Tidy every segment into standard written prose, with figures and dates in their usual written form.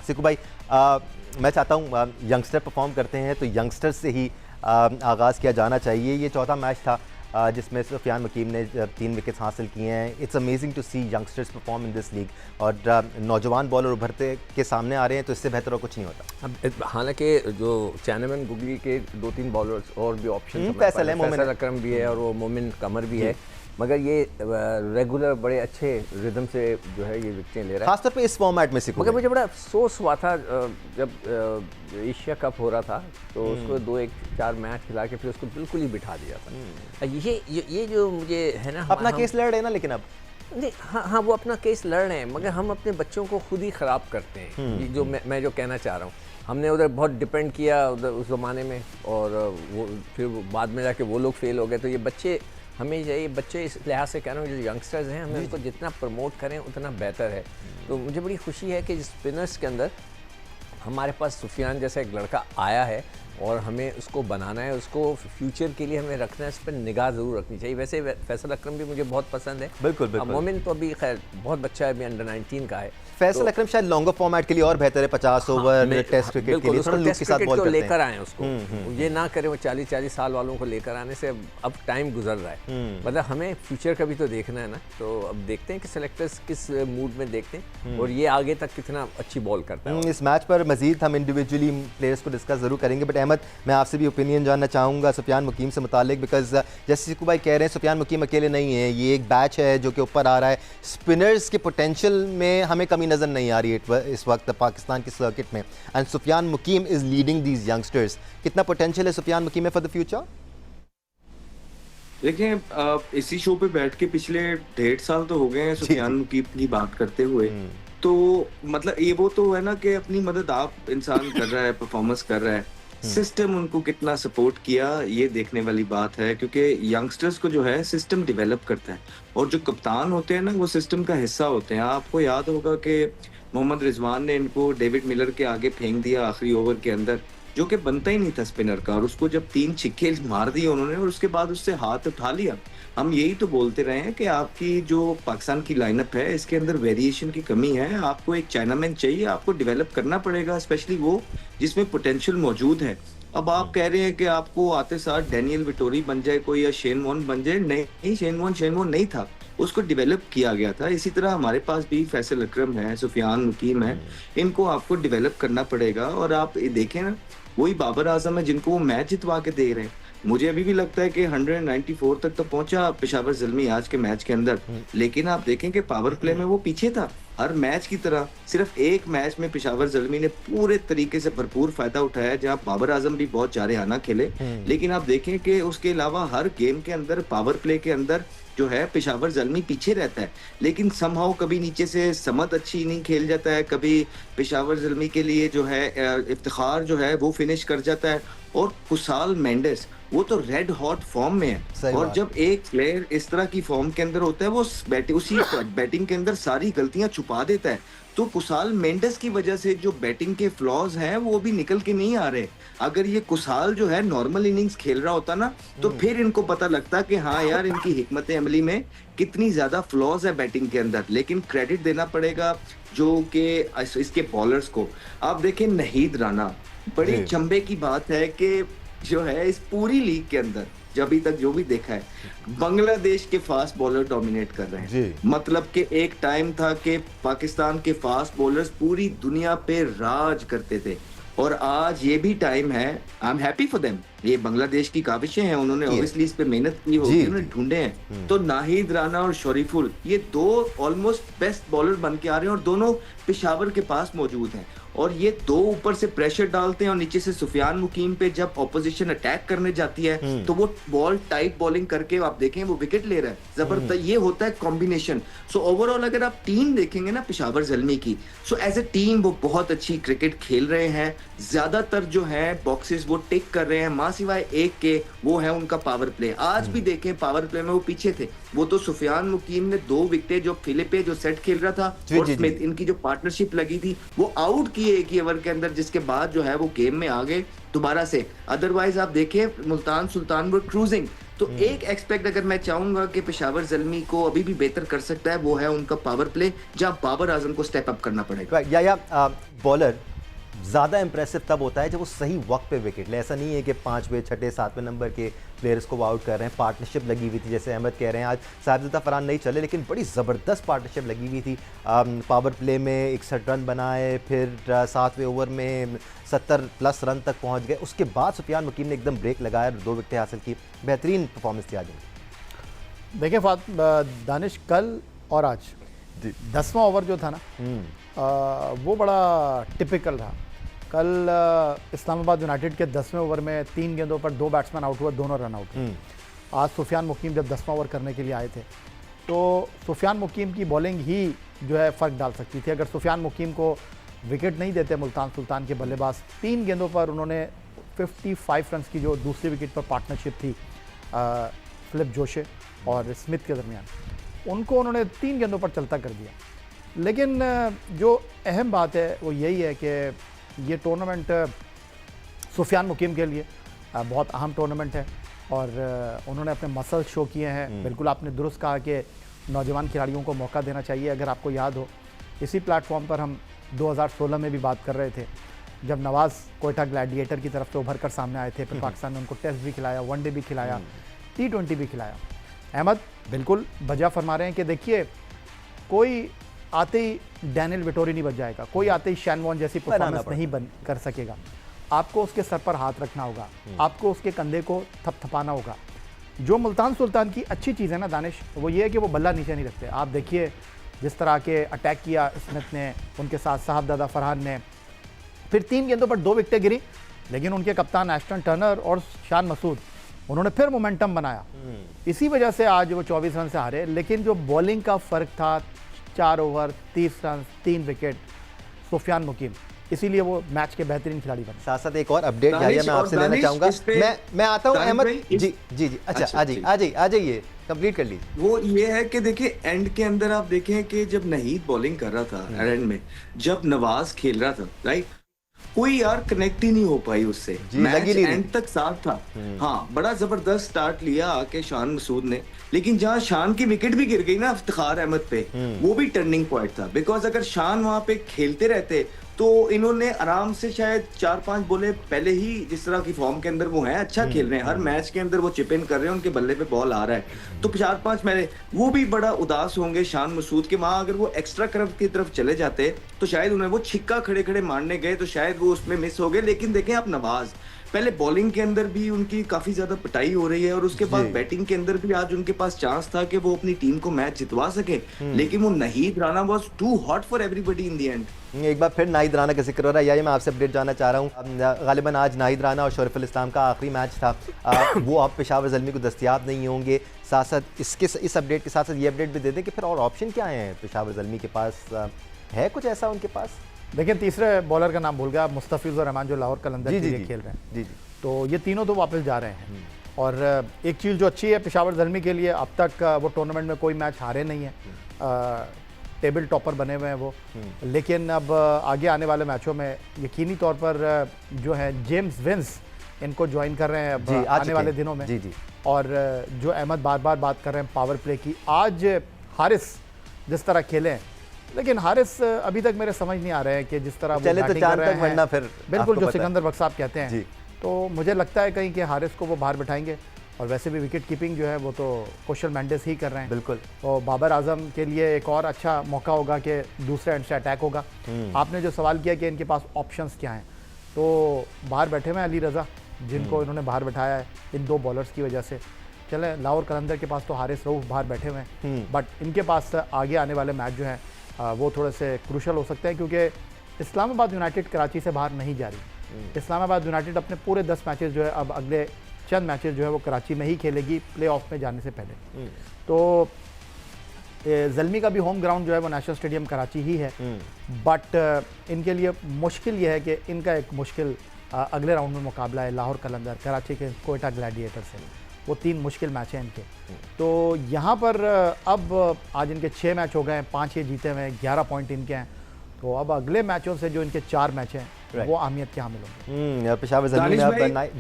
सिकू भाई, मैं चाहता हूँ यंगस्टर परफॉर्म करते हैं तो यंगस्टर से ही आगाज़ किया जाना चाहिए। ये चौथा मैच था जिसमें सुफियान मुकीम ने 3 विकेट्स हासिल किए हैं। It's amazing to see youngsters perform in this league, और नौजवान बॉलर उभरते के सामने आ रहे हैं, तो इससे बेहतर और कुछ नहीं होता। अब हालांकि जो चैनमैन गुगली के 2-3 बॉलर्स और भी ऑप्शन, फैसल अकरम भी है और वो मोमिन कमर भी है, मगर ये रेगुलर बड़े अच्छे रिदम से जो है ये विकेटें ले रहा है, खासतौर पे इस फॉर्मेट में। सिकू मगर मुझे बड़ा अफसोस हुआ था जब एशिया कप हो रहा था तो उसको 2-1-4 मैच खिला के फिर उसको बिल्कुल ही बिठा दिया था। ये जो मुझे है ना, अपना केस लड़ रहे हैं ना, लेकिन अब नहीं, हाँ वो अपना केस लड़ रहे हैं, मगर हम अपने बच्चों को खुद ही ख़राब करते हैं। ये जो मैं जो कहना चाह रहा हूँ, हमने उधर बहुत डिपेंड किया उधर उस ज़माने में, और वो फिर बाद में जाके वो लोग फेल हो गए। तो ये बच्चे, हमें ये बच्चे इस लिहाज से कह रहा हूँ, जो यंगस्टर्स हैं, हमें उनको जितना प्रमोट करें उतना बेहतर है। तो मुझे बड़ी खुशी है कि स्पिनर्स के अंदर हमारे पास सुफियान जैसा एक लड़का आया है और हमें उसको बनाना है, उसको फ्यूचर के लिए हमें रखना है, इस पर निगाह ज़रूर रखनी चाहिए। वैसे फैसल अकरम भी मुझे बहुत पसंद है। बिल्कुल। मोमिन तो अभी खैर बहुत बच्चा है, अभी अंडर 19 का है। फैसल अकरम शायद लॉन्गर फॉर्मेट के लिए और बेहतर है, 50 ओवर टेस्ट क्रिकेट के लिए थोड़ा लुक के साथ बॉल करते हैं। लेकर आए उसको, ये ना करें वो 40-40 साल वालों को लेकर आने से अब टाइम गुजर रहा है। मतलब हमें फ्यूचर का भी तो देखना है ना। तो अब देखते हैं कि सेलेक्टर्स किस मूड में देखते हैं और ये आगे तक कितना अच्छी बॉल करता है। इस मैच पर मजीद हम इंडिविजुअली प्लेयर्स को डिस्कस जरूर करेंगे, बट अहमद, मैं आपसे भी ओपिनियन जानना चाहूँगा सुफियान मुकीम से मुतालिक, बिकॉज जैसे सिकू भाई कह रहे हैं, सुफियान मुकीम अकेले नहीं है, ये एक बैच है जो कि ऊपर आ रहा है। स्पिनर्स के पोटेंशियल में हमें कमी नज़र नहीं आ रही है इस वक्त पाकिस्तान की सर्किट में, and Sufiyan Muqeem is leading these youngsters. कितना पोटेंशियल है सुफियान मुकीम में फॉर द फ्यूचर? देखिए, इसी शो पे बैठ के पिछले 1.5 साल तो हो गए हैं सुफियान मुकीम की बात करते हुए। तो मतलब ये वो तो है ना कि अपनी मदद आप इंसान कर रहा है, परफॉर्मेंस कर रहा है, सिस्टम उनको कितना सपोर्ट किया ये देखने वाली बात है, क्योंकि यंगस्टर्स को जो है सिस्टम डेवलप करता है, और जो कप्तान होते हैं ना वो सिस्टम का हिस्सा होते हैं। आपको याद होगा कि मोहम्मद रिजवान ने इनको डेविड मिलर के आगे फेंक दिया आखिरी ओवर के अंदर, जो कि बनता ही नहीं था स्पिनर का, और उसको जब 3 छिक्के मार दिए उन्होंने और उसके बाद उससे हाथ उठा लिया। हम यही तो बोलते रहे हैं कि आपकी जो पाकिस्तान की लाइनअप है इसके अंदर वेरिएशन की कमी है। आपको एक चाइनामैन चाहिए, आपको डेवलप करना पड़ेगा, स्पेशली वो जिसमें पोटेंशियल मौजूद है। अब आप कह रहे हैं कि आपको आते साथ डैनियल विटोरी बन जाए कोई, या शेन वॉर्न बन जाए। नहीं, शेन वॉर्न नहीं था, उसको डेवलप किया गया था। इसी तरह हमारे पास भी फैसल अकरम है, सुफियान मुकीम है, इनको आपको डेवलप करना पड़ेगा। और आप देखें ना, वही बाबर आजम है जिनको वो मैच जितवा के दे रहे हैं। मुझे अभी भी लगता है कि 194 तक तो पहुंचा पेशावर ज़ल्मी आज के मैच के अंदर, लेकिन आप देखें कि पावर प्ले में वो पीछे था हर मैच की तरह। सिर्फ एक मैच में पेशावर ज़ल्मी ने पूरे तरीके से भरपूर फायदा उठाया, जहां बाबर आजम भी बहुत जारहाना खेले। लेकिन आप देखें कि उसके अलावा हर गेम के अंदर पावर प्ले के अंदर जो है पेशावर ज़ल्मी पीछे रहता है, लेकिन समहाउ कभी नीचे से समत अच्छी नहीं खेल जाता है, कभी पेशावर ज़ल्मी के लिए जो है इफ्तिखार जो है वो फिनिश कर जाता है। और कुसाल मेंडिस वो तो रेड हॉट फॉर्म में है, और जब एक प्लेयर इस तरह की फॉर्म के अंदर होता है वो उसी बैटिंग के अंदर सारी गलतियां छुपा देता है। तो कुसाल मेंडिस की वजह से जो बैटिंग के फ्लॉज हैं वो भी निकल के नहीं आ रहे। अगर ये कुसाल जो है नॉर्मल इनिंग्स खेल रहा होता ना, तो फिर इनको पता लगता कि हाँ यार, इनकी हिकमत अमली में कितनी ज्यादा फ्लॉज है बैटिंग के अंदर। लेकिन क्रेडिट देना पड़ेगा जो कि इसके बॉलर्स को। आप देखें नहीद राना, बड़ी चंबे की बात है कि जो है इस पूरी लीग के अंदर जब अभी तक जो भी देखा है, बांग्लादेश के फास्ट बॉलर डोमिनेट कर रहे हैं। मतलब कि एक टाइम था कि पाकिस्तान के फास्ट बॉलर्स पूरी दुनिया पे राज करते थे, और आज ये भी टाइम है, I am happy for them. ये बांग्लादेश की काविशें हैं, उन्होंने ऑब्वियसली इस पे मेहनत की होगी, उन्होंने ढूंढे हैं। तो नाहिद राना और शरीफुल, ये 2 ऑलमोस्ट बेस्ट बॉलर बन के आ रहे हैं, और दोनों पेशावर के पास मौजूद हैं। और ये 2 ऊपर से प्रेशर डालते हैं, और नीचे से सुफियान मुकीम पे जब ऑपोजिशन अटैक करने जाती है तो वो बॉल टाइट बॉलिंग करके आप देखें वो विकेट ले रहा है। जबरदस्त ये होता है कॉम्बिनेशन। सो ओवरऑल अगर आप टीम देखेंगे ना पेशावर ज़ल्मी की, सो एज ए टीम वो बहुत अच्छी क्रिकेट खेल रहे हैं। ज्यादातर जो है बॉक्सेस वो टिक कर रहे हैं, मां सिवाय एक के, वो है उनका पावर प्ले। आज भी देखें पावर प्ले में वो पीछे थे। वो तो सुफियान मुकीम ने 2 विकेटें जो फिलिपे जो सेट खेल रहा था और स्मिथ, इनकी जो पार्टनरशिप लगी थी, वो आउट किए एक ही ओवर के अंदर, जिसके बाद जो है वो गेम में आ गए दोबारा से। अदरवाइज आप देखें मुल्तान सुल्तान वो क्रूजिंग, तो एक एक्सपेक्ट अगर मैं चाहूंगा कि पेशावर ज़ल्मी को अभी भी बेहतर कर सकता है, वो है उनका पावर प्ले, जहां बाबर आजम को स्टेप अप करना पड़ेगा। या बॉलर ज़्यादा इंप्रेसिव तब होता है जब वो सही वक्त पे विकेट ले। ऐसा नहीं है कि 5वें 6ठे 7वें नंबर के प्लेयर्स को वो आउट कर रहे हैं। पार्टनरशिप लगी हुई थी, जैसे अहमद कह रहे हैं, आज साहिबजादा फरहान नहीं चले लेकिन बड़ी ज़बरदस्त पार्टनरशिप लगी हुई थी। पावर प्ले में 61 रन बनाए, फिर 7वें ओवर में 70+ रन तक पहुंच गए। उसके बाद सुफियान मुकीम ने एकदम ब्रेक लगाया, 2 विकेटें हासिल की। बेहतरीन परफॉर्मेंस थी आज उनकी। देखिए दानिश, कल और आज 10वां ओवर जो था ना, वो बड़ा टिपिकल रहा। कल इस्लामाबाद यूनाइटेड के 10वें ओवर में 3 गेंदों पर 2 बैट्समैन आउट हुए, दोनों रन आउट हुए। आज सुफियान मुकीम जब 10वां ओवर करने के लिए आए थे, तो सुफियान मुकीम की बॉलिंग ही जो है फ़र्क डाल सकती थी। अगर सुफियान मुकीम को विकेट नहीं देते मुल्तान सुल्तान के बल्लेबाज, 3 गेंदों पर उन्होंने 55 रन की जो दूसरी विकेट पर पार्टनरशिप थी फिलिप जोशे और स्मिथ के दरमियान, उनको उन्होंने 3 गेंदों पर चलता कर दिया। लेकिन जो अहम बात है वो यही है कि ये टूर्नामेंट सुफियान मुकीम के लिए बहुत अहम टूर्नामेंट है और उन्होंने अपने मसल शो किए हैं। बिल्कुल आपने दुरुस्त कहा कि नौजवान खिलाड़ियों को मौका देना चाहिए। अगर आपको याद हो, इसी प्लेटफॉर्म पर हम 2016 में भी बात कर रहे थे, जब नवाज़ कोयटा ग्लैडिएटर की तरफ से उभर कर सामने आए थे। फिर पाकिस्तान ने उनको टेस्ट भी खिलाया, वनडे भी खिलाया, T20 भी खिलाया। अहमद बिल्कुल बजा फरमा रहे हैं कि देखिए, कोई आते ही डैनियल विटोरी नहीं बच जाएगा, कोई आते ही शैन वॉर्न जैसी परफॉर्मेंस नहीं कर सकेगा। आपको उसके सर पर हाथ रखना होगा, आपको उसके कंधे को थपथपाना होगा। जो मुल्तान सुल्तान की अच्छी चीज़ है ना दानिश, वो ये है कि वो बल्ला नीचे नहीं रखते। आप देखिए जिस तरह के अटैक किया स्मिथ ने, उनके साथ साहबजादा फरहान ने, फिर 3 गेंदों पर 2 विकेटें गिरी, लेकिन उनके कप्तान एस्टन टर्नर और शान मसूद, उन्होंने फिर मोमेंटम बनाया। इसी वजह से आज वो 24 रन से हारे। लेकिन जो बॉलिंग का फ़र्क था, 4 ओवर 30 रन 3 विकेट, सुफियान मुकीम, इसीलिए वो मैच के बेहतरीन खिलाड़ी बने। साथ साथ एक और अपडेट मैं आपसे लेना चाहूंगा। मैं आता हूं अहमद जी। अच्छा आ जाइए कंप्लीट कर लीजिए। वो ये है कि देखिए, एंड के अंदर आप देखें कि जब नहीद बॉलिंग कर रहा था एंड में, जब नवाज खेल रहा था, राइट, कोई यार कनेक्ट ही नहीं हो पाई उससे। मैच एंड तक साथ था। हाँ, बड़ा जबरदस्त स्टार्ट लिया आके शान मसूद ने, लेकिन जहां शान की विकेट भी गिर गई ना इफ्तिखार अहमद पे, वो भी टर्निंग पॉइंट था। बिकॉज अगर शान वहां पे खेलते रहते तो इन्होंने आराम से शायद 4-5 बॉलें पहले ही, जिस तरह की फॉर्म के अंदर वो हैं, अच्छा खेल रहे हैं, हर मैच के अंदर वो चिप इन कर रहे हैं, उनके बल्ले पे बॉल आ रहा है, तो 4-5 मैच वो भी बड़ा उदास होंगे शान मसूद के। वहां अगर वो एक्स्ट्रा कर्व की तरफ चले जाते तो शायद उन्हें वो छिक्का खड़े खड़े मारने गए तो शायद वो उसमें मिस हो गए। लेकिन देखें आप, नवाज पहले बॉलिंग के अंदर भी उनकी काफी ज्यादा पिटाई हो रही है और उसके बाद बैटिंग के अंदर भी आज उनके पास चांस था कि वो अपनी टीम को मैच जितवा सके, लेकिन वो Nahid Rana was too hot for everybody in the end. एक बार फिर नाहिद राना का जिक्र हो रहा है, यही मैं आपसे अपडेट जानना चाह रहा हूँ। गालिबन आज नाहिद राना और शरीफुल इस्लाम का आखिरी मैच था, वो अब पेशावर ज़ल्मी को दस्तयाब नहीं होंगे। साथ साथ इस अपडेट के साथ साथ ये अपडेट भी दे दें कि फिर और ऑप्शन क्या हैं पेशावर ज़ल्मी के पास, है कुछ ऐसा उनके पास? देखिए, तीसरे बॉलर का नाम भूल गया, मुस्तफिजुर रहमान, जो लाहौर कलंदर के लिए खेल रहे हैं। जी, तो ये तीनों तो वापस जा रहे हैं। और एक चीज़ जो अच्छी है पेशावर ज़ल्मी के लिए, अब तक वो टूर्नामेंट में कोई मैच हारे नहीं है, टेबल टॉपर बने हुए हैं वो। लेकिन अब आगे आने वाले मैचों में यकीनी तौर पर जो है जेम्स विंस इनको ज्वाइन कर रहे हैं अब आने वाले दिनों में। जी। और जो अहमद बार बार बात कर रहे हैं पावर प्ले की, आज हारिस जिस तरह खेले, लेकिन हारिस अभी तक मेरे समझ नहीं आ रहे हैं कि जिस तरह चले तो चांद तक वरना फिर बिल्कुल जो सिकंदर बख्श साहब कहते हैं, तो मुझे लगता है कहीं कि हारिस को वो बाहर बिठाएंगे। और वैसे भी विकेट कीपिंग जो है वो तो कौशल मेंडिस ही कर रहे हैं। बिल्कुल। तो बाबर आजम के लिए एक और अच्छा मौका होगा कि दूसरे एंड से अटैक होगा। आपने जो सवाल किया कि इनके पास ऑप्शंस क्या हैं, तो बाहर बैठे हुए हैं अली रज़ा, जिनको इन्होंने बाहर बैठाया है इन 2 बॉलर्स की वजह से। चले, लाहौर कलंदर के पास तो हारिस रऊफ बाहर बैठे हुए हैं, बट इनके पास आगे आने वाले मैच जो हैं वो थोड़े से क्रूशल हो सकते हैं, क्योंकि इस्लामाबाद यूनाइटेड कराची से बाहर नहीं जा रही। इस्लामाबाद यूनाइटेड अपने पूरे 10 मैचेस जो है अब अगले चंद मैचेस जो है वो कराची में ही खेलेगी प्लेऑफ में जाने से पहले। तो ज़ल्मी का भी होम ग्राउंड जो है वो नेशनल स्टेडियम कराची ही है, बट इनके लिए मुश्किल ये है कि इनका एक मुश्किल अगले राउंड में मुकाबला है लाहौर कलंदर, कराची के कोयटा ग्लैडिएटर से। वो 3 मुश्किल मैच हैं इनके। तो यहाँ पर अब आज इनके 6 मैच हो गए हैं, 5 ये जीते हुए हैं, 11 पॉइंट इनके हैं। तो अब अगले मैचों से जो इनके 4 मैच हैं वो अहमियत के हामिल होंगे। पेशावर ज़मीन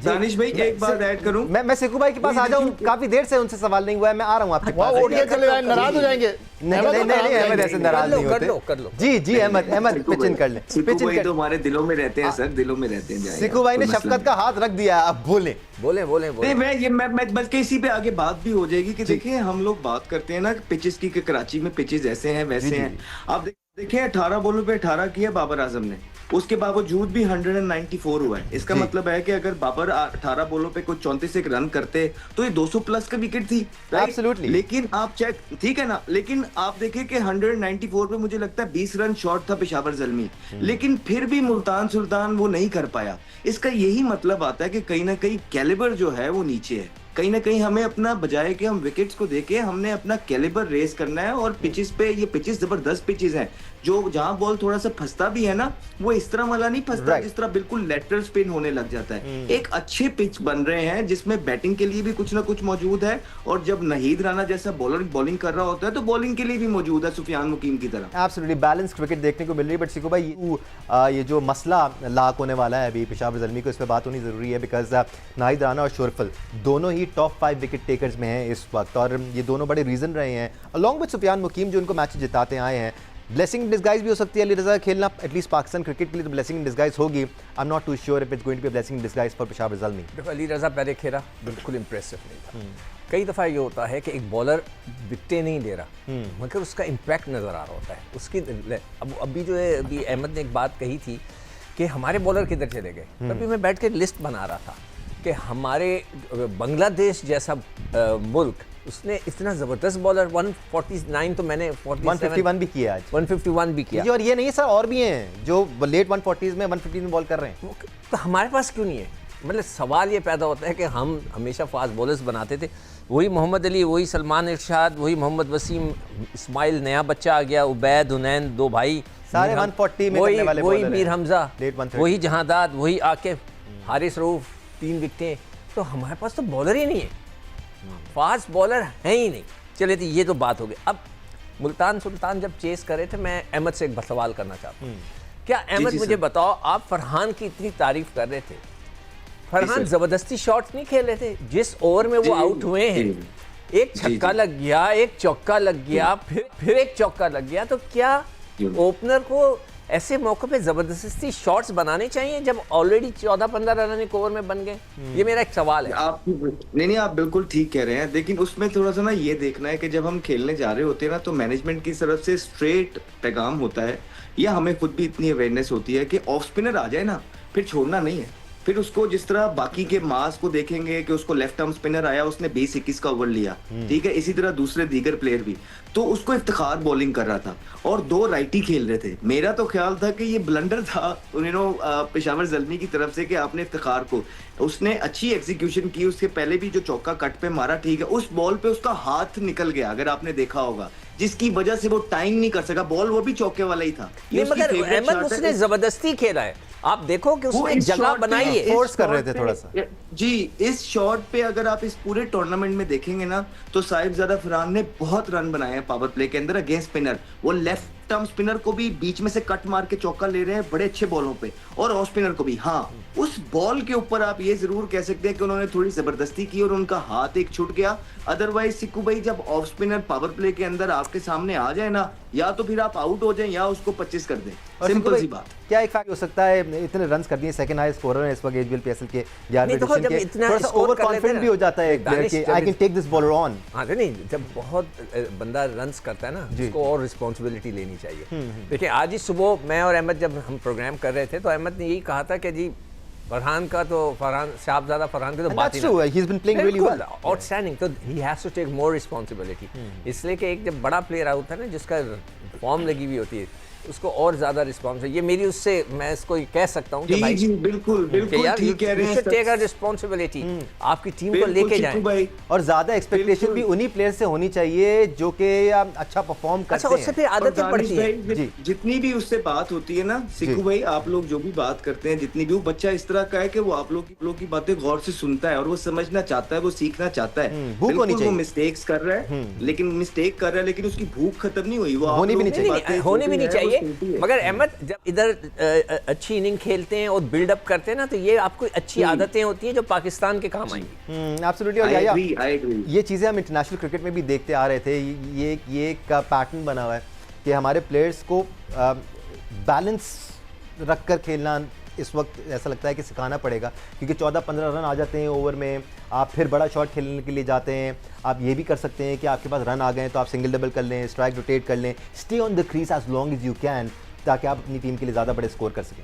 दानिश भाई एक बात ऐड करूं, मैं सिक्कू भाई के पास आ जाऊं, काफी देर से उनसे सवाल नहीं हुआ है, मैं आ रहा हूं आपके पास। ओडीआई चले जाएंगे, नाराज हो जाएंगे। नहीं अहमद ऐसे नाराज नहीं होते। कर लो। जी अहमद पिच इन कर ले। सिक्कू भाई तो हमारे दिलों में रहते हैं सर, दिलों में रहते हैं। सिक्कू भाई ने शफकत का हाथ रख दिया, अब बोले। नहीं मैं बल्कि इसी पे आगे बात भी हो जाएगी कि देखिए हम लोग बात करते हैं ना पिचेस की, कि कराची में पिचेस ऐसे हैं वैसे हैं। आप देखिए 18 बॉलों पे 18 किया बाबर आजम ने, उसके बावजूद भी 194 हुआ है। इसका मतलब है कि अगर बाबर 18 बॉलों पे कुछ 34 रन करते तो ये 200 प्लस का विकेट थी। Absolutely. लेकिन आप चेक, ठीक है ना, लेकिन आप देखिए कि 194 पे मुझे लगता है 20 रन शॉर्ट था पेशावर ज़ल्मी, लेकिन फिर भी मुल्तान सुल्तान वो नहीं कर पाया। इसका यही मतलब आता है कि कहीं ना कहीं कैलिबर जो है वो नीचे है। कहीं ना कहीं हमें अपना, बजाय कि हम विकेट्स को देके, हमने अपना कैलिबर रेस करना है। और पिचेस पे, ये पिचेस जबरदस्त पिचेस हैं, जो जहां बॉल थोड़ा सा फंसता भी है ना, वो इस तरह वाला नहीं फंसता जिस तरह बिल्कुल लेटरल स्पिन होने लग जाता है। एक अच्छे पिच बन रहे हैं जिसमें बैटिंग के लिए भी कुछ ना कुछ मौजूद है, और जब नहीद राना जैसा बॉलर बॉलिंग कर रहा होता है तो बॉलिंग के लिए भी मौजूद है सुफियान मुकीम की तरह। एब्सोल्युटली बैलेंस्ड क्रिकेट देखने को मिल रही है। बट सिक्कू भाई ये जो मसला लाक होने वाला है अभी पेशावर ज़ल्मी को, इस पर बात होनी ज़रूरी है। बिकॉज नाहिद राना और शोरफल दोनों ही टॉप 5 विकेट टेकर्स में हैं इस वक्त, और ये दोनों बड़े रीज़न रहे हैं अलॉन्ग विद सुफियान मुकीम जो उनको मैच जिताते आए हैं। ब्लेसिंग इन डिस्गाइज भी हो सकती है अली रज़ा खेलना, एटलीस्ट पाकिस्तान क्रिकेट के लिए तो ब्लेसिंग इन डिस्गाइज होगी। I am not too sure if it's going to be a blessing in disguise for Peshawar Zalmi. देखो अली रज़ा पहले खेला बिल्कुल इंप्रेसिव नहीं था। कई दफ़ा ये होता है कि एक बॉलर विकटें नहीं दे रहा मगर उसका इम्पैक्ट नज़र आ रहा होता है उसकी। अब अभी जो है, अभी अहमद ने एक बात कही थी कि हमारे बॉलर किधर चले गए, तभी मैं बैठ के लिस्ट बना रहा था कि हमारे बांग्लादेश जैसा मुल्क, उसने इतना ज़बरदस्त बॉलर 149 तो मैंने 151 भी किया आज, 151 भी किया। और ये नहीं है सर, और भी हैं जो लेट 140s में 150 में बॉल कर रहे हैं। तो हमारे पास क्यों नहीं है? मतलब सवाल ये पैदा होता है कि हम हमेशा फास्ट बॉलर्स बनाते थे, वही मोहम्मद अली, वही सलमान इरशाद, वही मोहम्मद वसीम, इस्माइल नया बच्चा आ गया, उबैद, हुनैन, दो भाई सारे 140 में करने वाले वही बॉलर मीर हैं। हमजा, लेट 130, वही जहांदाद, वही आकिब, हारिस रऊफ, 3 विकेटें। तो हमारे पास तो बॉलर ही नहीं है, फास्ट बॉलर है ही नहीं। चलिए तो ये तो बात हो गई। अब मुल्तान सुल्तान जब चेस करे थे, मैं अहमद से एक सवाल करना चाहता हूँ। क्या अहमद मुझे बताओ, आप फरहान की इतनी तारीफ कर रहे थे, फरहान जबरदस्ती शॉट्स नहीं खेल रहे थे? जिस ओवर में वो आउट हुए हैं, एक छक्का लग गया, एक चौका लग गया, फिर एक चौका लग गया, तो क्या ओपनर को ऐसे मौके पे जबरदस्ती शॉट्स बनाने चाहिए जब ऑलरेडी 14-15 रन एक ओवर में बन गए? ये मेरा एक सवाल है। आप नहीं, आप बिल्कुल ठीक कह रहे हैं, लेकिन उसमें थोड़ा सा ना ये देखना है कि जब हम खेलने जा रहे होते हैं ना, तो मैनेजमेंट की तरफ से स्ट्रेट पैगाम होता है, या हमें खुद भी इतनी अवेयरनेस होती है कि ऑफ स्पिनर आ जाए ना, फिर छोड़ना नहीं है। फिर उसको जिस तरह बाकी के मास को देखेंगे कि उसको लेफ्ट आर्म स्पिनर आया, उसने 20-21 का ओवर लिया, ठीक है, इसी तरह दूसरे दीगर प्लेयर भी, तो उसको इफ्तिखार बॉलिंग कर रहा था और 2 राइटी खेल रहे थे। मेरा तो ख्याल था कि ये ब्लंडर था पेशावर ज़ल्मी की तरफ से कि आपने इफ्तिखार को, उसने अच्छी एग्जीक्यूशन की, उसके पहले भी जो चौका कट पे मारा, ठीक है, उस बॉल पे उसका हाथ निकल गया, अगर आपने देखा होगा, जिसकी वजह से वो टाइम नहीं कर सका, बॉल वो भी चौके वाला ही था। ये मगर अहमद उसने जबरदस्ती खेला है, आप देखो कि उसने जगह बनाई है, फोर्स कर रहे थे थोड़ा सा। जी, इस शॉट पे अगर आप इस पूरे टूर्नामेंट में देखेंगे ना, तो साहिबजादा फरहान ने बहुत रन बनाए हैं पावर प्ले के अंदर अगेंस्ट स्पिनर। वो लेफ्ट आर्म स्पिनर को भी बीच में से कट मार के चौका ले रहे हैं बड़े अच्छे बॉलों पे, और ऑफ स्पिनर को भी। हाँ, उस बॉल के ऊपर आप ये जरूर कह सकते हैं कि उन्होंने थोड़ी जबरदस्ती की और उनका हाथ एक छूट गया। अदरवाइज सिक्कू भाई, जब ऑफ स्पिनर पावर प्ले के अंदर आपके सामने आ जाए ना, या तो फिर आप आउट हो जाएं या उसको 25 कर दें, सिंपल सी बात। क्या एक फैक्ट हो सकता है, इतने रन्स कर दिए, सेकंड हाईएस्ट स्कोरर है इस वक्त एचबीएल पीएसएल के 11वें एडिशन के, थोड़ा सा ओवर कॉन्फिडेंट भी हो जाता है कि I can take this bowler on. हाँ नहीं, जब बहुत बंदा रन्स करता है ना, उसको और रिस्पॉन्सिबिलिटी लेनी चाहिए। देखिए आज ही सुबह मैं और अहमद जब हम प्रोग्राम कर रहे थे, तो अहमद ने यही कहा था कि जी फरहान का तो साहबजादा फरहान की तो बात ही नहीं, he's been playing really well, outstanding, तो he has to take more responsibility। इसलिए कि एक जब बड़ा प्लेयर आउट है ना, जिसका फॉर्म लगी हुई होती है, उसको और ज्यादा रिस्पॉन्स है। ये मेरी उससे मैं इसको कह सकता हूँ कि भाई जी बिल्कुल बिल्कुल ठीक कह रहे हैं, टेक अ रिस्पॉन्सिबिलिटी, आपकी टीम को लेके जाएं, और ज्यादा एक्सपेक्टेशन भी उन्हीं प्लेयर से होनी चाहिए जो कि अच्छा परफॉर्म करते हैं। उससे फिर आदतें पड़ती है। जितनी भी उससे बात होती है ना सिक्कू भाई, आप लोग जो भी बात करते हैं, जितनी भी, वो बच्चा इस तरह का है कि वो आप लोग की बातें गौर से सुनता है और वो समझना चाहता है, वो सीखना चाहता है। बिल्कुल वो मिस्टेक्स कर रहा है, लेकिन उसकी भूख खत्म नहीं हुई, वो होनी भी नहीं चाहिए, होनी भी नहीं चाहिए। रोज खेलती ये है। मगर अहमद जब इधर अच्छी इनिंग खेलते हैं और बिल्डअप करते हैं ना, तो ये आपको अच्छी आदतें होती हैं जो पाकिस्तान के काम आएंगी। एब्सोल्युटली। और I या agree, I agree. ये चीज़ें हम इंटरनेशनल क्रिकेट में भी देखते आ रहे थे। ये एक पैटर्न बना हुआ है कि हमारे प्लेयर्स को बैलेंस रख कर खेलना इस वक्त ऐसा लगता है कि सिखाना पड़ेगा, क्योंकि 14-15 रन आ जाते हैं ओवर में, आप फिर बड़ा शॉट खेलने के लिए जाते हैं। आप ये भी कर सकते हैं कि आपके पास रन आ गए तो आप सिंगल डबल कर लें, स्ट्राइक रोटेट कर लें, stay on the crease as long as you can, ताकि आप अपनी टीम के लिए ज़्यादा बड़े स्कोर कर सकें।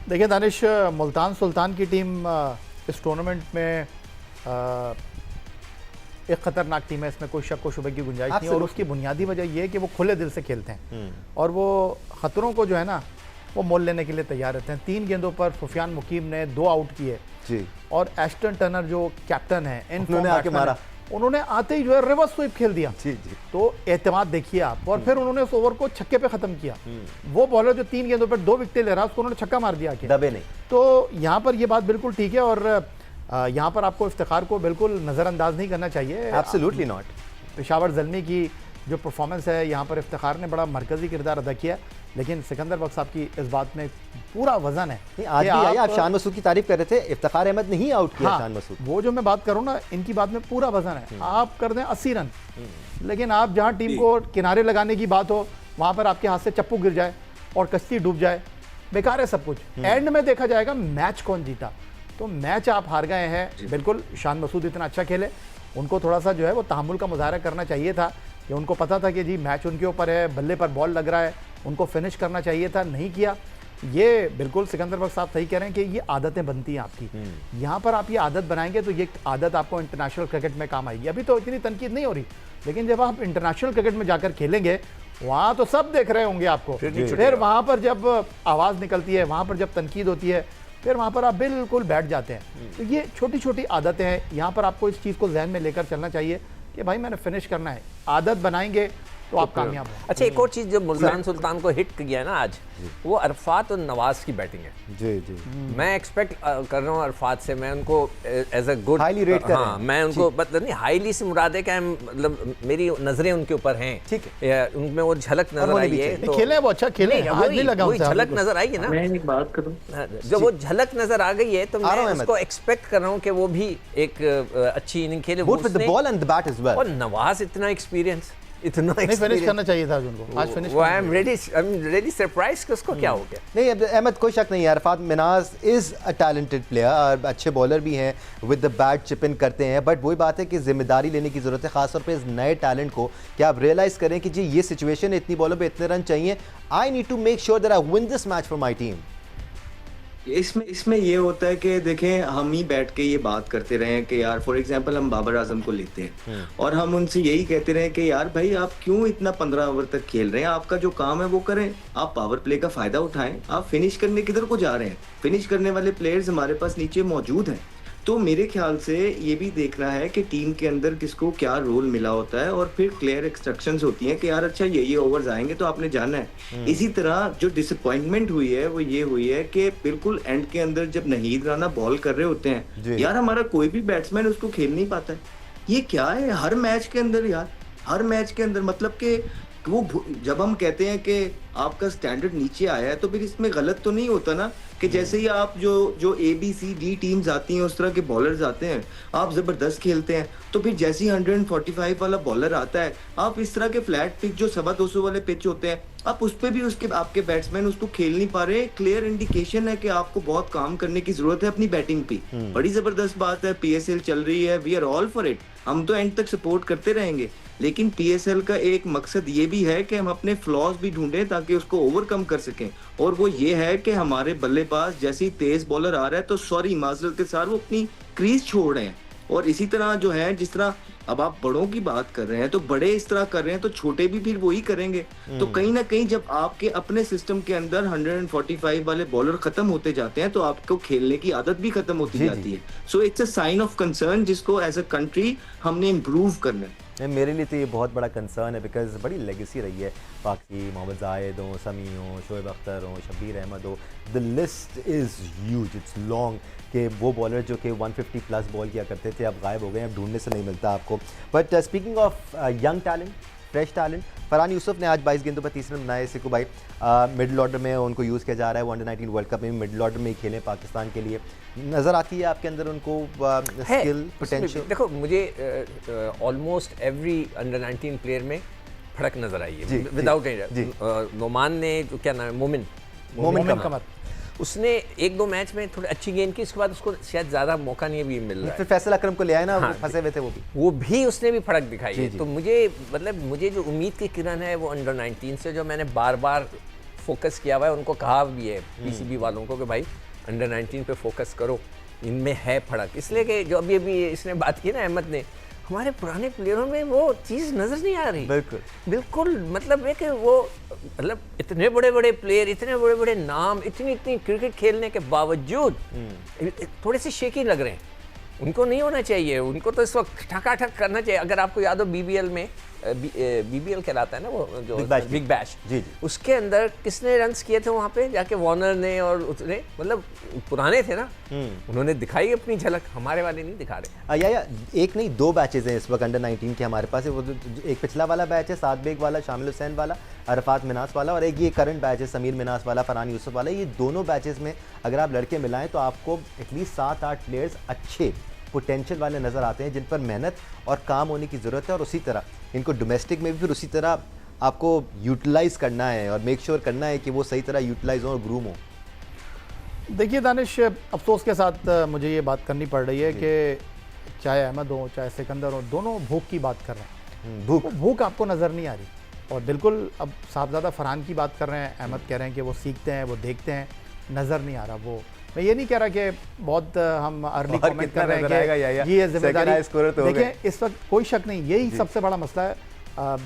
देखिए दानिश, मुल्तान सुल्तान की टीम इस टूर्नामेंट में एक ख़तरनाक टीम है, इसमें कोई शक व शुबे की गुंजाइश नहीं है। और उसकी बुनियादी वजह यह है कि वो खुले दिल से खेलते हैं और वो ख़तरों को जो है ना वो मोल लेने के लिए तैयार रहते हैं। 3 गेंदों पर सुफियान मुकीम ने 2 आउट किए जी। और एस्टन टर्नर जो कैप्टन है उन्होंने आके मारा, उन्होंने आते ही जो है रिवर्स स्वीप खेल दिया जी जी। तो एतमाद देखिए आप। और फिर उन्होंने उस ओवर को छक्के पे ख़त्म किया। वो बॉलर जो 3 गेंदों पर 2 विकेटें ले रहा है उसको उन्होंने छक्का मार दिया। दबे नहीं। तो यहाँ पर ये बात बिल्कुल ठीक है और यहाँ पर आपको इफ्तिखार को बिल्कुल नज़रअंदाज नहीं करना चाहिए। Absolutely not. पेशावर ज़ल्मी की जो परफॉर्मेंस है यहाँ पर इफ्तिखार ने बड़ा मरकज़ी किरदार अदा किया, लेकिन सिकंदर बख्श साहब की इस बात में पूरा वज़न है। नहीं, आज भी आया, आप शान मसूद की तारीफ कर रहे थे, इफ्तिखार अहमद ने ही आउट किया। हाँ, शान मसूद, वो जो मैं बात करूँ ना, इनकी बात में पूरा वज़न है। आप कर दें 80 रन, लेकिन आप जहाँ टीम को किनारे लगाने की बात हो वहाँ पर आपके हाथ से चप्पू गिर जाए और कश्ती डूब जाए, बेकार है सब कुछ। एंड में देखा जाएगा मैच कौन जीता। तो मैच आप हार गए हैं। बिल्कुल शान मसूद इतना अच्छा खेले, उनको थोड़ा सा जो है वो तहम्मुल का मुजाहरा करना चाहिए था कि उनको पता था कि जी मैच उनके ऊपर है, बल्ले पर बॉल लग रहा है, उनको फिनिश करना चाहिए था, नहीं किया। ये बिल्कुल सिकंदर बख्श साहब सही कह रहे हैं कि ये आदतें बनती हैं आपकी। यहाँ पर आप ये आदत बनाएंगे तो ये आदत आपको इंटरनेशनल क्रिकेट में काम आएगी। अभी तो इतनी तनकीद नहीं हो रही, लेकिन जब आप इंटरनेशनल क्रिकेट में जाकर खेलेंगे वहाँ तो सब देख रहे होंगे आपको। फिर वहाँ पर जब आवाज़ निकलती है, वहाँ पर जब तनकीद होती है, फिर वहाँ पर आप बिल्कुल बैठ जाते हैं। तो ये छोटी छोटी आदतें हैं, यहाँ पर आपको इस चीज़ को जहन में लेकर चलना चाहिए कि भाई मैंने फिनिश करना है। आदत बनाएंगे तो आप कामयाब हो। अच्छा, एक और चीज़ जो मुल्तान सुल्तान को हिट किया है ना आज, वो अरफात और नवाज की बैटिंग है। जी जी। मैं एक्सपेक्ट कर रहा हूँ अरफात से, मैं उनको as a good highly rate कर रहे हाँ, हैं। मैं उनको मतलब नहीं, हाईली से मुराद है कि मतलब मेरी नज़रें उनके ऊपर हैं। ठीक है, उनमें वो झलक नजर होनी आई भी है। चाहिए। तो खेले वो अच्छा खेले, नहीं, आज नहीं लगा वही उनसे झलक आपको। नजर आई है ना। मैं एक बात करूं, जो वो झलक नजर आ गई है, तो आ रहा मैं हूं उसको एक्सपेक्ट कर रहा हूँ कि वो भी एक अच्छी इनिंग खेले। Both with the ball and the bat as well. और नवाज इतना एक्सपीरियंस, इतना नहीं, फिनिश करना चाहिए था आज उनको। आज finish I am ready surprise कि उसको क्या हो गया। नहीं अहमद, कोई शक नहीं है, Arafat Minaj is a talented player और अच्छे बॉलर भी हैं, with the bat chip in करते हैं। बट वही बात है कि जिम्मेदारी लेने की ज़रूरत है, खासतौर पे इस नए टैलेंट को, कि आप रियलाइज़ करें कि जी ये सिचुएशन है, इतनी बॉलों पे इतने रन चाहिए, I need to make sure that I win this match for my team. इसमें ये होता है कि देखें, हम ही बैठ के ये बात करते रहे कि यार फॉर एग्जांपल हम बाबर आजम को लेते हैं और हम उनसे यही कहते रहे कि यार भाई आप क्यों इतना 15 ओवर तक खेल रहे हैं, आपका जो काम है वो करें, आप पावर प्ले का फायदा उठाएं, आप फिनिश करने किधर को जा रहे हैं। फिनिश करने वाले प्लेयर्स हमारे पास नीचे मौजूद हैं। तो मेरे ख्याल से ये भी देखना है कि टीम के अंदर किसको क्या रोल मिला होता है और फिर क्लियर इंस्ट्रक्शंस होती हैं कि यार अच्छा ये ओवर्स आएंगे तो आपने जाना है। इसी तरह जो डिसअपॉइंटमेंट हुई है वो ये हुई है कि बिल्कुल एंड के अंदर जब नहीद राना बॉल कर रहे होते हैं, यार हमारा कोई भी बैट्समैन उसको खेल नहीं पाता है। ये क्या है हर मैच के अंदर यार, हर मैच के अंदर, मतलब कि वो जब हम कहते हैं कि आपका स्टैंडर्ड नीचे आया है तो फिर इसमें गलत तो नहीं होता ना कि जैसे ही आप जो ABCD टीम्स आती हैं उस तरह के बॉलर्स आते हैं, आप जबरदस्त खेलते हैं, तो फिर जैसे ही 145 वाला बॉलर आता है, आप इस तरह के फ्लैट पिच जो 250 वाले पिच होते हैं, आप उस पर भी उसके आपके बैट्समैन उसको खेल नहीं पा रहे। क्लियर इंडिकेशन है कि आपको बहुत काम करने की जरूरत है अपनी बैटिंग पे। बड़ी जबरदस्त बात है, PSL चल रही है, we are all for it, हम तो एंड तक सपोर्ट करते रहेंगे। लेकिन PSL का एक मकसद ये भी है कि हम अपने फ्लॉज भी ढूंढें ताकि उसको ओवरकम कर सकें, और वो ये है कि हमारे बल्लेबाज जैसे ही तेज बॉलर आ रहा है तो सॉरी माजरत के साथ वो अपनी क्रीज छोड़ रहे हैं। और इसी तरह जो है, जिस तरह अब आप बड़ों की बात कर रहे हैं तो बड़े इस तरह कर रहे हैं तो छोटे भी फिर वही करेंगे। तो कहीं ना कहीं जब आपके अपने सिस्टम के अंदर 145 वाले बॉलर खत्म होते जाते हैं तो आपको खेलने की आदत भी खत्म होती जाती है। So it's a sign of concern जिसको एज अ कंट्री हमने इम्प्रूव करना है। मेरे लिए तो ये बहुत बड़ा कंसर्न है, बिकॉज बड़ी लेगेसी रही है पाकि, मोहम्मद जाहिद हो, समी हो, शोएब अख्तर हो, शब्बीर अहमद हो, the list is huge, it's long, कि वो बॉलर जो कि 150 प्लस बॉल किया करते थे अब गायब हो गए, अब ढूंढने से नहीं मिलता आपको। But speaking of young talent, fresh talent. Farhan Yusuf ने आज 22 गेंदों पर 30 रन बनाए। सिकू भाई मिडिल ऑर्डर में उनको यूज़ किया जा रहा है, वो अंडर 19 वर्ल्ड कप में भी मिडिल ऑर्डर में ही खेलें पाकिस्तान के लिए। नज़र आती है आपके अंदर उनको स्किल पोटेंशियल? देखो मुझे ऑलमोस्ट एवरी अंडर 19 प्लेयर में फर्क नजर आई है विदाउट एनी। नोमान ने जो क्या नाम है, मोमिन कमर, उसने 1-2 मैच में थोड़ी अच्छी गेंद की, उसके बाद उसको शायद ज़्यादा मौका नहीं भी मिल रहा है। फिर फैसल अकरम को ले आए ना, फंसे हुए थे वो भी उसने भी फर्क दिखाई है। तो मुझे जो उम्मीद की किरण है वो अंडर 19 से, जो मैंने बार बार फोकस किया हुआ है, उनको कहा भी है पीसीबी वालों को कि भाई अंडर 19 पे फोकस करो, इनमें है फर्क। इसलिए कि जो अभी इसने बात की ना अहमद ने, हमारे पुराने प्लेयरों में वो चीज़ नज़र नहीं आ रही। बिल्कुल मतलब है कि वो मतलब इतने बड़े बड़े प्लेयर, इतने बड़े बड़े नाम, इतनी क्रिकेट खेलने के बावजूद थोड़े से शेकी लग रहे हैं। उनको नहीं होना चाहिए, उनको तो इस वक्त ठकाठक करना चाहिए। अगर आपको याद हो बीबीएल में बीबीएल कहलाता है ना वो जो बिग बैश, जी उसके अंदर किसने रन्स किए थे वहाँ पे जाके? वार्नर ने, और उसने मतलब पुराने थे ना, उन्होंने दिखाई अपनी झलक, हमारे वाले नहीं दिखा रहे। या एक नहीं 2 बैचेज हैं इस वक्त अंडर 19 के हमारे पास। वो एक पिछला वाला बैच है, साद बेग वाला, शामिल हुसैन वाला, अरफात मिनास वाला, और एक ये करंट बैच है, समीर मिनास वाला, फरहान यूसुफ वाला। ये दोनों बैचेस में अगर आप लड़के मिलाएं तो आपको एटलीस्ट 7-8 प्लेयर्स अच्छे पोटेंशियल वाले नज़र आते हैं, जिन पर मेहनत और काम होने की ज़रूरत है। और उसी तरह इनको डोमेस्टिक में भी फिर उसी तरह आपको यूटिलाइज़ करना है और मेक श्योर करना है कि वो सही तरह यूटिलाइज हो और ग्रूम हो। देखिए दानिश, अफसोस के साथ मुझे ये बात करनी पड़ रही है कि चाहे अहमद हो चाहे सिकंदर हो, दोनों भूख की बात कर रहे हैं। भूख आपको नज़र नहीं आ रही। और बिल्कुल अब साहबजादा फरहान की बात कर रहे हैं, अहमद कह रहे हैं कि वो सीखते हैं, वो देखते हैं, नज़र नहीं आ रहा वो। मैं ये नहीं कह रहा कि बहुत हम अर्ली कमेंट कर रहे हैं कि ये जिम्मेदारी। देखिए इस वक्त कोई शक नहीं, यही सबसे बड़ा मसला है।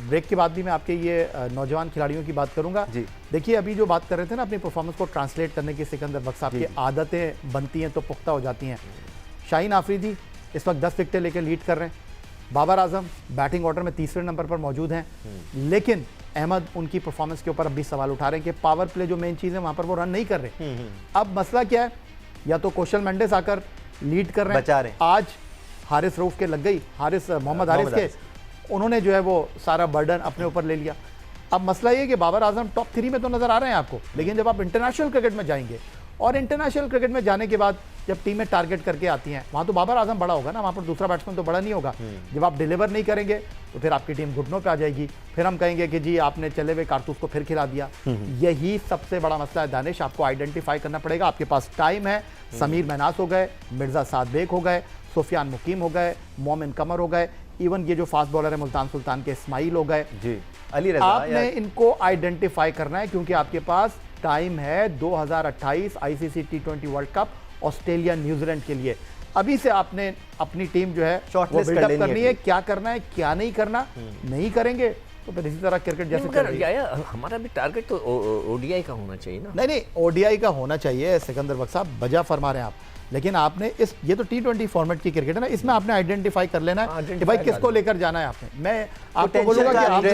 ब्रेक के बाद भी मैं आपके ये नौजवान खिलाड़ियों की बात करूंगा। देखिए अभी जो बात कर रहे थे ना अपनी परफॉर्मेंस को ट्रांसलेट करने की, सिकंदर बख्श साहब की आदतें बनती हैं तो पुख्ता हो जाती हैं। शाहीन आफरीदी इस वक्त 10 विकेटें लेकर लीड कर रहे हैं। बाबर आजम बैटिंग ऑर्डर में 3रे नंबर पर मौजूद हैं, लेकिन अहमद उनकी परफॉर्मेंस के ऊपर अब भी सवाल उठा रहे हैं कि पावर प्ले जो मेन चीज़ है वहाँ पर वो रन नहीं कर रहे। अब मसला क्या है? या तो कौशल मेंडिस आकर लीड कर रहे हैं, आज हारिस रऊफ के लग गई, मोहम्मद हारिस के, उन्होंने जो है वो सारा बर्डन अपने ऊपर ले लिया। अब मसला ये कि बाबर आजम टॉप 3 में तो नज़र आ रहे हैं आपको, लेकिन जब आप इंटरनेशनल क्रिकेट में जाएंगे और इंटरनेशनल क्रिकेट में जाने के बाद जब टीमें टारगेट करके आती हैं, वहाँ तो बाबर आजम बड़ा होगा ना, वहाँ पर दूसरा बैट्समैन तो बड़ा नहीं होगा। जब आप डिलीवर नहीं करेंगे तो फिर आपकी टीम घुटनों पे आ जाएगी, फिर हम कहेंगे कि जी आपने चले हुए कारतूस को फिर खिला दिया। यही सबसे बड़ा मसला है दानिश, आपको आइडेंटिफाई करना पड़ेगा। आपके पास टाइम है। समीर मिनास हो गए, मिर्जा साद बेग हो गए, सुफियान मुकीम हो गए, मोमिन कमर हो गए, इवन ये जो फास्ट बॉलर है मुल्तान सुल्तान के इस्माइल हो गए, अली रज़ा। आपने इनको आइडेंटिफाई करना है क्योंकि आपके पास टाइम है 2028 ICC T20 world cup Australia New Zealand के लिए। अभी से आपने अपनी टीम जो है शॉर्टलिस्ट बिल्डअप करनी है, क्या करना है क्या नहीं करना। नहीं करेंगे तो फिर इसी तरह क्रिकेट जैसे चल रही है। हमारा भी टारगेट तो ओडीआई का होना चाहिए ना। नहीं ओडीआई का होना चाहिए, सिकंदर बख्श साहब बजा फरमा रहे हैं आप, लेकिन आपने ये तो T20 फॉर्मेट की क्रिकेट है ना, इसमें आपने आइडेंटिफाई कर लेना है कि भाई किसको लेकर जाना है आपने। मैं आपको बोलूंगा कि आप